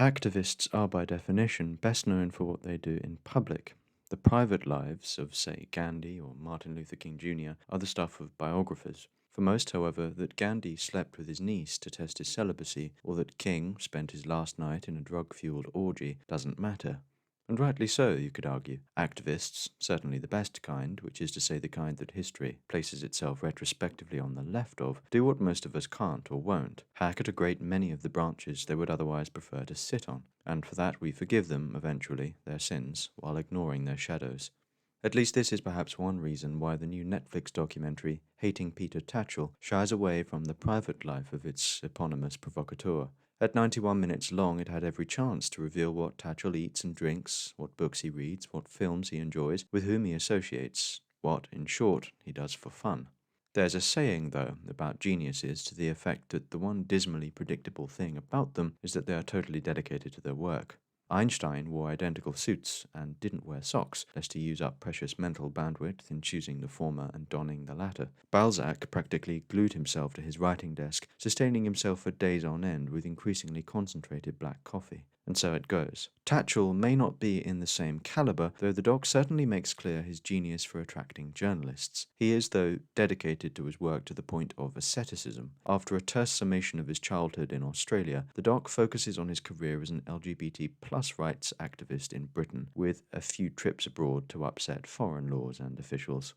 Activists are by definition best known for what they do in public. The private lives of, say, Gandhi or Martin Luther King Jr. are the stuff of biographers. For most, however, that Gandhi slept with his niece to test his celibacy, or that King spent his last night in a drug-fueled orgy, doesn't matter. And rightly so, you could argue. Activists, certainly the best kind, which is to say the kind that history places itself retrospectively on the left of, do what most of us can't or won't, hack at a great many of the branches they would otherwise prefer to sit on, and for that we forgive them, eventually, their sins, while ignoring their shadows. At least this is perhaps one reason why the new Netflix documentary, Hating Peter Tatchell, shies away from the private life of its eponymous provocateur. At 91 minutes long, it had every chance to reveal what Tatchell eats and drinks, what books he reads, what films he enjoys, with whom he associates, what, in short, he does for fun. There's a saying, though, about geniuses to the effect that the one dismally predictable thing about them is that they are totally dedicated to their work. Einstein wore identical suits and didn't wear socks, lest he use up precious mental bandwidth in choosing the former and donning the latter. Balzac practically glued himself to his writing desk, sustaining himself for days on end with increasingly concentrated black coffee. And so it goes. Tatchell may not be in the same caliber, though the doc certainly makes clear his genius for attracting journalists. He is, though, dedicated to his work to the point of asceticism. After a terse summation of his childhood in Australia, the doc focuses on his career as an LGBT plus rights activist in Britain, with a few trips abroad to upset foreign laws and officials.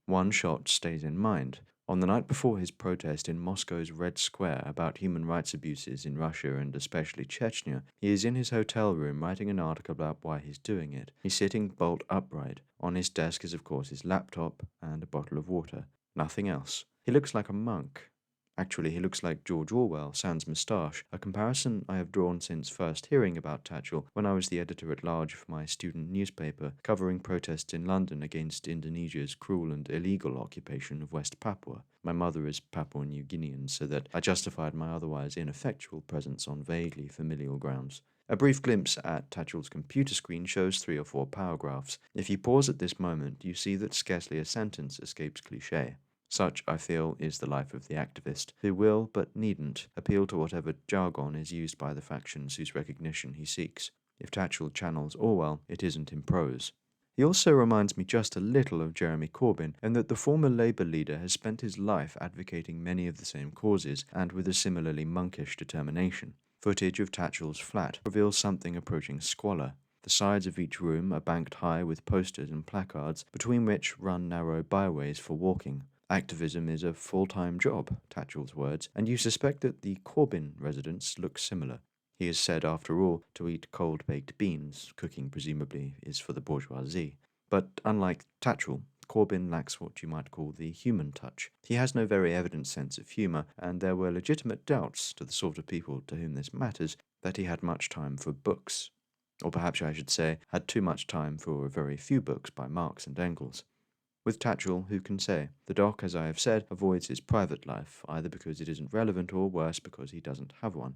One shot stays in mind. On the night before his protest in Moscow's Red Square about human rights abuses in Russia and especially Chechnya, he is in his hotel room writing an article about why he's doing it. He's sitting bolt upright. On his desk is, of course, his laptop and a bottle of water. Nothing else. He looks like a monk. Actually, he looks like George Orwell, sans moustache, a comparison I have drawn since first hearing about Tatchell when I was the editor-at-large of my student newspaper covering protests in London against Indonesia's cruel and illegal occupation of West Papua. My mother is Papua New Guinean, so that I justified my otherwise ineffectual presence on vaguely familial grounds. A brief glimpse at Tatchell's computer screen shows 3 or 4 paragraphs. If you pause at this moment, you see that scarcely a sentence escapes cliché. Such, I feel, is the life of the activist, who will, but needn't, appeal to whatever jargon is used by the factions whose recognition he seeks. If Tatchell channels Orwell, it isn't in prose. He also reminds me just a little of Jeremy Corbyn, in that the former Labour leader has spent his life advocating many of the same causes, and with a similarly monkish determination. Footage of Tatchell's flat reveals something approaching squalor. The sides of each room are banked high with posters and placards, between which run narrow byways for walking. Activism is a full-time job, Tatchell's words, and you suspect that the Corbyn residence looks similar. He is said, after all, to eat cold-baked beans, cooking presumably is for the bourgeoisie. But unlike Tatchell, Corbyn lacks what you might call the human touch. He has no very evident sense of humour, and there were legitimate doubts, to the sort of people to whom this matters, that he had much time for books. Or perhaps I should say, had too much time for a very few books by Marx and Engels. With Tatchell, who can say? The doc, as I have said, avoids his private life, either because it isn't relevant or, worse, because he doesn't have one.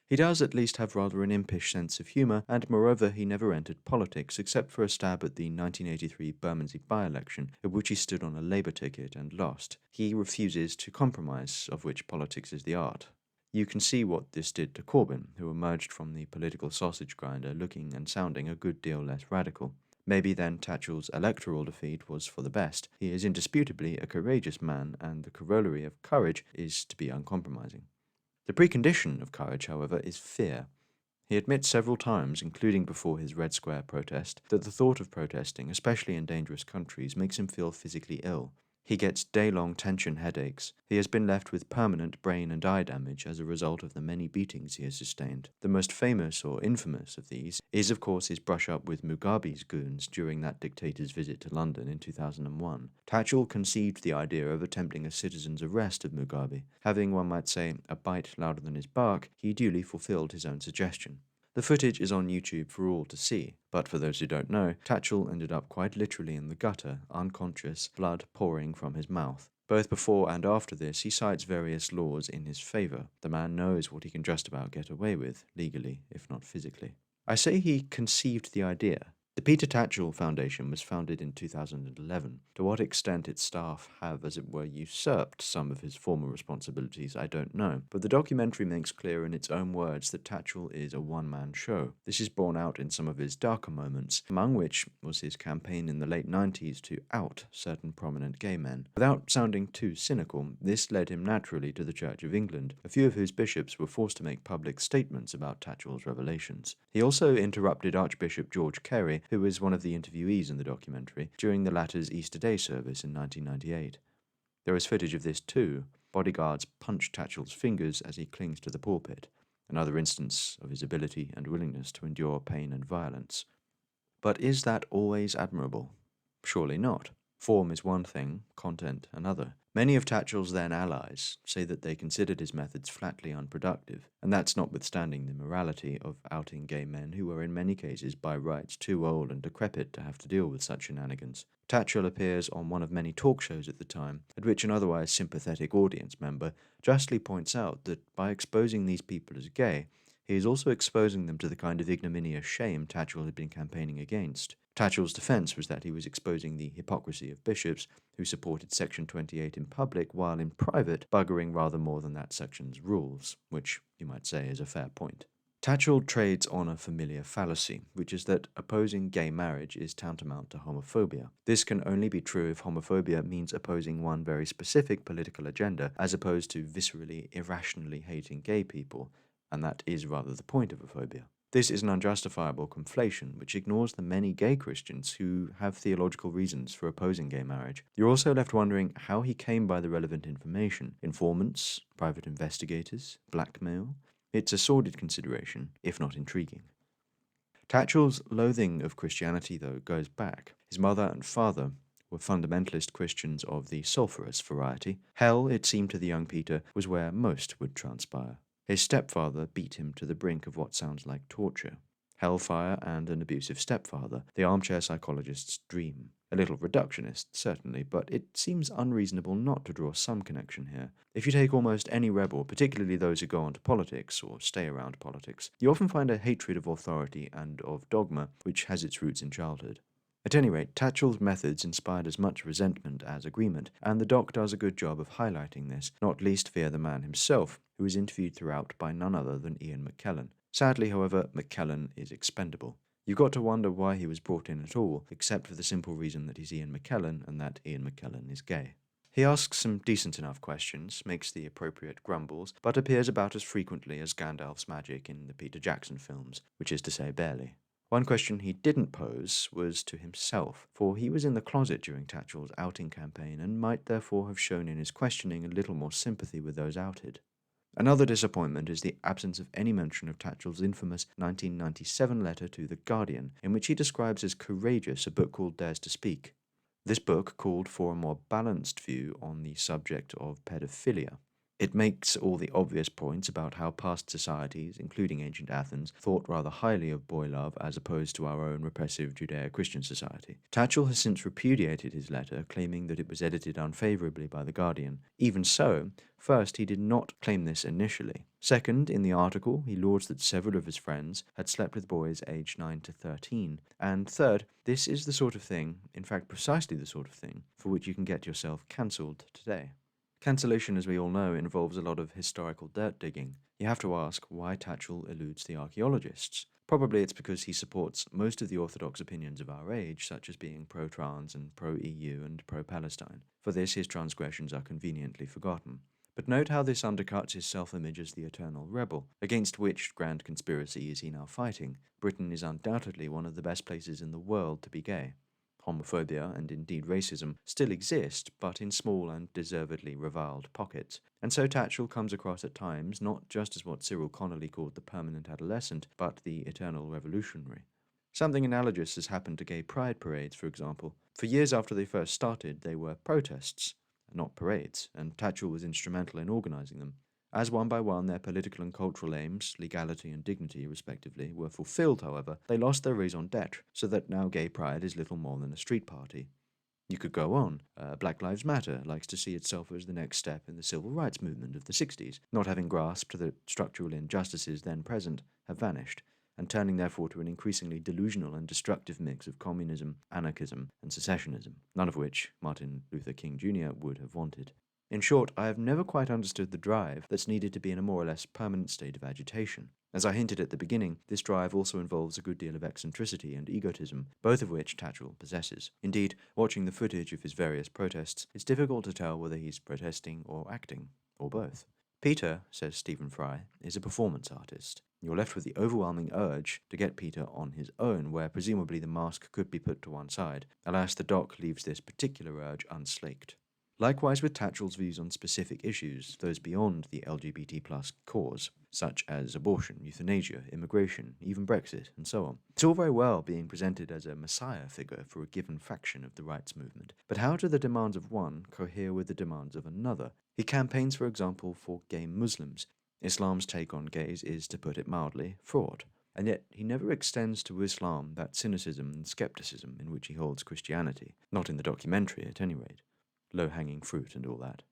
He does at least have rather an impish sense of humour, and moreover he never entered politics except for a stab at the 1983 Bermondsey by-election, at which he stood on a Labour ticket and lost. He refuses to compromise, of which politics is the art. You can see what this did to Corbyn, who emerged from the political sausage grinder looking and sounding a good deal less radical. Maybe then Tatchell's electoral defeat was for the best. He is indisputably a courageous man, and the corollary of courage is to be uncompromising. The precondition of courage, however, is fear. He admits several times, including before his Red Square protest, that the thought of protesting, especially in dangerous countries, makes him feel physically ill. He gets day-long tension headaches. He has been left with permanent brain and eye damage as a result of the many beatings he has sustained. The most famous or infamous of these is, of course, his brush-up with Mugabe's goons during that dictator's visit to London in 2001. Tatchell conceived the idea of attempting a citizen's arrest of Mugabe. Having, one might say, a bite louder than his bark, he duly fulfilled his own suggestion. The footage is on YouTube for all to see, but for those who don't know, Tatchell ended up quite literally in the gutter, unconscious, blood pouring from his mouth. Both before and after this, he cites various laws in his favour. The man knows what he can just about get away with, legally, if not physically. I say he conceived the idea. The Peter Tatchell Foundation was founded in 2011. To what extent its staff have, as it were, usurped some of his former responsibilities, I don't know, but the documentary makes clear in its own words that Tatchell is a one-man show. This is borne out in some of his darker moments, among which was his campaign in the late 90s to out certain prominent gay men. Without sounding too cynical, this led him naturally to the Church of England, a few of whose bishops were forced to make public statements about Tatchell's revelations. He also interrupted Archbishop George Carey, who was one of the interviewees in the documentary, during the latter's Easter Day service in 1998. There is footage of this too. Bodyguards punch Tatchell's fingers as he clings to the pulpit, another instance of his ability and willingness to endure pain and violence. But is that always admirable? Surely not. Form is one thing, content another. Many of Tatchell's then allies say that they considered his methods flatly unproductive, and that's notwithstanding the morality of outing gay men who were in many cases by rights too old and decrepit to have to deal with such shenanigans. Tatchell appears on one of many talk shows at the time, at which an otherwise sympathetic audience member justly points out that by exposing these people as gay, he is also exposing them to the kind of ignominious shame Tatchell had been campaigning against. Tatchell's defense was that he was exposing the hypocrisy of bishops who supported Section 28 in public while in private buggering rather more than that section's rules, which, you might say, is a fair point. Tatchell trades on a familiar fallacy, which is that opposing gay marriage is tantamount to homophobia. This can only be true if homophobia means opposing one very specific political agenda, as opposed to viscerally, irrationally hating gay people, and that is rather the point of a phobia. This is an unjustifiable conflation which ignores the many gay Christians who have theological reasons for opposing gay marriage. You're also left wondering how he came by the relevant information. Informants, private investigators, blackmail. It's a sordid consideration, if not intriguing. Tatchell's loathing of Christianity, though, goes back. His mother and father were fundamentalist Christians of the sulphurous variety. Hell, it seemed to the young Peter, was where most would transpire. His stepfather beat him to the brink of what sounds like torture. Hellfire and an abusive stepfather, the armchair psychologist's dream. A little reductionist, certainly, but it seems unreasonable not to draw some connection here. If you take almost any rebel, particularly those who go on to politics or stay around politics, you often find a hatred of authority and of dogma which has its roots in childhood. At any rate, Tatchell's methods inspired as much resentment as agreement, and the doc does a good job of highlighting this, not least via the man himself, who is interviewed throughout by none other than Ian McKellen. Sadly, however, McKellen is expendable. You've got to wonder why he was brought in at all, except for the simple reason that he's Ian McKellen and that Ian McKellen is gay. He asks some decent enough questions, makes the appropriate grumbles, but appears about as frequently as Gandalf's magic in the Peter Jackson films, which is to say barely. One question he didn't pose was to himself, for he was in the closet during Tatchell's outing campaign and might therefore have shown in his questioning a little more sympathy with those outed. Another disappointment is the absence of any mention of Tatchell's infamous 1997 letter to The Guardian, in which he describes as courageous a book called Dares to Speak. This book called for a more balanced view on the subject of pedophilia. It makes all the obvious points about how past societies, including ancient Athens, thought rather highly of boy love as opposed to our own repressive Judeo-Christian society. Tatchell has since repudiated his letter, claiming that it was edited unfavourably by The Guardian. Even so, first, he did not claim this initially. Second, in the article, he lauds that several of his friends had slept with boys aged 9 to 13. And third, this is the sort of thing, in fact precisely the sort of thing, for which you can get yourself cancelled today. Cancellation, as we all know, involves a lot of historical dirt digging. You have to ask why Tatchell eludes the archaeologists. Probably it's because he supports most of the orthodox opinions of our age, such as being pro-trans and pro-EU and pro-Palestine. For this, his transgressions are conveniently forgotten. But note how this undercuts his self-image as the eternal rebel. Against which grand conspiracy is he now fighting? Britain is undoubtedly one of the best places in the world to be gay. Homophobia, and indeed racism, still exist, but in small and deservedly reviled pockets. And so Tatchell comes across at times not just as what Cyril Connolly called the permanent adolescent, but the eternal revolutionary. Something analogous has happened to gay pride parades, for example. For years after they first started, they were protests, not parades, and Tatchell was instrumental in organising them. As one by one their political and cultural aims, legality and dignity respectively, were fulfilled, however, they lost their raison d'etre, so that now gay pride is little more than a street party. You could go on. Black Lives Matter likes to see itself as the next step in the civil rights movement of the 60s, not having grasped that structural injustices then present have vanished, and turning therefore to an increasingly delusional and destructive mix of communism, anarchism, and secessionism, none of which Martin Luther King Jr. would have wanted. In short, I have never quite understood the drive that's needed to be in a more or less permanent state of agitation. As I hinted at the beginning, this drive also involves a good deal of eccentricity and egotism, both of which Tatchell possesses. Indeed, watching the footage of his various protests, it's difficult to tell whether he's protesting or acting, or both. Peter, says Stephen Fry, is a performance artist. You're left with the overwhelming urge to get Peter on his own, where presumably the mask could be put to one side. Alas, the doc leaves this particular urge unslaked. Likewise with Tatchell's views on specific issues, those beyond the LGBT plus cause, such as abortion, euthanasia, immigration, even Brexit, and so on. It's all very well being presented as a messiah figure for a given faction of the rights movement, but how do the demands of one cohere with the demands of another? He campaigns, for example, for gay Muslims. Islam's take on gays is, to put it mildly, fraud. And yet he never extends to Islam that cynicism and skepticism in which he holds Christianity, not in the documentary at any rate. Low-hanging fruit and all that.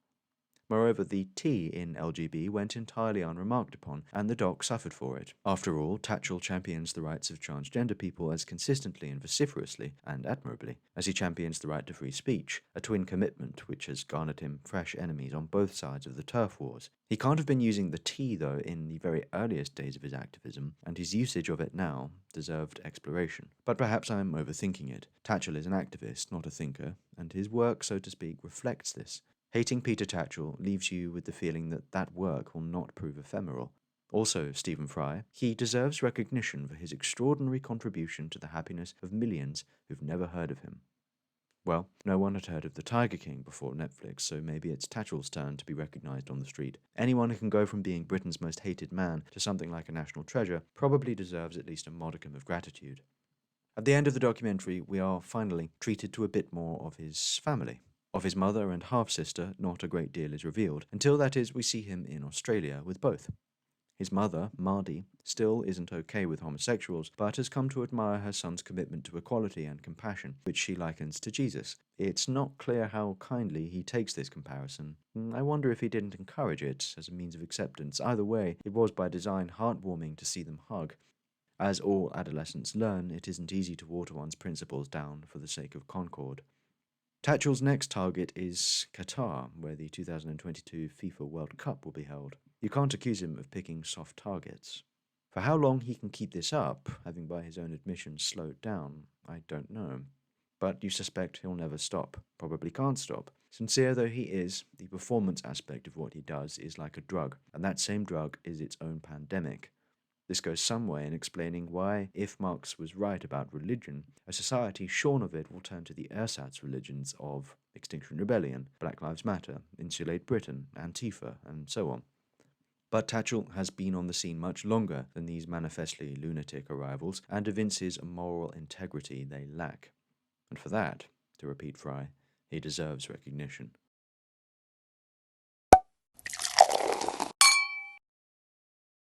Moreover, the T in LGB went entirely unremarked upon, and the doc suffered for it. After all, Tatchell champions the rights of transgender people as consistently and vociferously, and admirably, as he champions the right to free speech, a twin commitment which has garnered him fresh enemies on both sides of the turf wars. He can't have been using the T, though, in the very earliest days of his activism, and his usage of it now deserved exploration. But perhaps I'm overthinking it. Tatchell is an activist, not a thinker, and his work, so to speak, reflects this. Hating Peter Tatchell leaves you with the feeling that that work will not prove ephemeral. Also, Stephen Fry, he deserves recognition for his extraordinary contribution to the happiness of millions who've never heard of him. Well, no one had heard of the Tiger King before Netflix, so maybe it's Tatchell's turn to be recognized on the street. Anyone who can go from being Britain's most hated man to something like a national treasure probably deserves at least a modicum of gratitude. At the end of the documentary, we are finally treated to a bit more of his family. Of his mother and half-sister, not a great deal is revealed, until that is, we see him in Australia with both. His mother, Mardi, still isn't okay with homosexuals, but has come to admire her son's commitment to equality and compassion, which she likens to Jesus. It's not clear how kindly he takes this comparison. I wonder if he didn't encourage it as a means of acceptance. Either way, it was by design heartwarming to see them hug. As all adolescents learn, it isn't easy to water one's principles down for the sake of concord. Tatchell's next target is Qatar, where the 2022 FIFA World Cup will be held. You can't accuse him of picking soft targets. For how long he can keep this up, having by his own admission slowed down, I don't know. But you suspect he'll never stop, probably can't stop. Sincere though he is, the performance aspect of what he does is like a drug, and that same drug is its own pandemic. This goes some way in explaining why, if Marx was right about religion, a society shorn of it will turn to the ersatz religions of Extinction Rebellion, Black Lives Matter, Insulate Britain, Antifa, and so on. But Tatchell has been on the scene much longer than these manifestly lunatic arrivals, and evinces a moral integrity they lack. And for that, to repeat Fry, he deserves recognition.